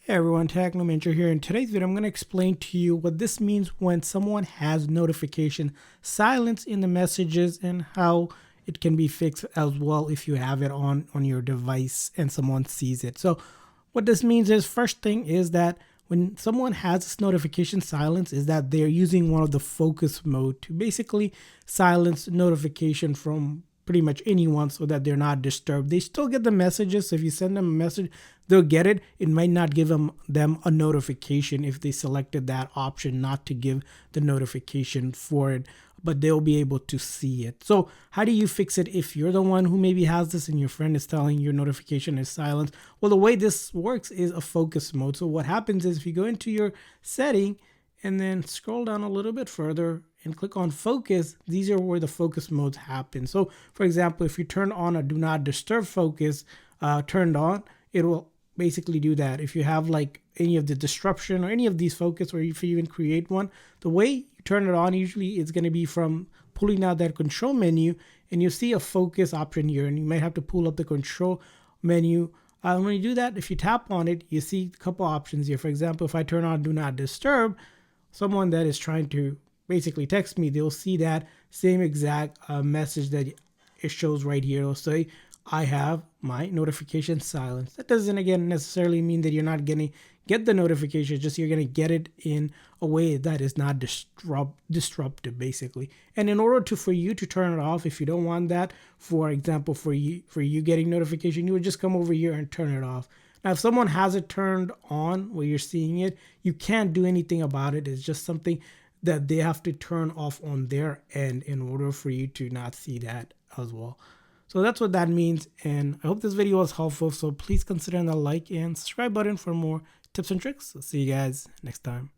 Hey everyone, Technomentor here. In today's video, I'm going to explain to you what this means when someone has notification silence in the messages and how it can be fixed as well if you have it on your device and someone sees it. So what this means is, first thing is that when someone has this notification silence is that they're using one of the focus mode to basically silence notification from pretty much anyone so that they're not disturbed. They still get the messages. So if you send them a message, they'll get it. It might not give them a notification if they selected that option not to give the notification for it, but they'll be able to see it. So how do you fix it if you're the one who maybe has this and your friend is telling your notification is silenced? Well, the way this works is a focus mode. So what happens is if you go into your setting and then scroll down a little bit further and click on focus, these are where the focus modes happen. So for example, if you turn on a do not disturb focus turned on, it will basically do that. If you have like any of the disruption or any of these focus, or if you even create one, the way you turn it on usually it's going to be from pulling out that control menu, and you'll see a focus option here, and you might have to pull up the control menu. When you do that, if you tap on it, you see a couple options here. For example, if I turn on do not disturb, someone that is trying to basically text me, they'll see that same exact message that it shows right here. It'll say, I have my notification silence. That doesn't, again, necessarily mean that you're not going to get the notification, just you're going to get it in a way that is not disruptive, basically. And in order for you to turn it off, if you don't want that, for example, for you getting notification, you would just come over here and turn it off. Now, if someone has it turned on where you're seeing it, you can't do anything about it. It's just something that they have to turn off on their end in order for you to not see that as well. So that's what that means, and I hope this video was helpful. So please consider the like and subscribe button for more tips and tricks. I'll see you guys next time.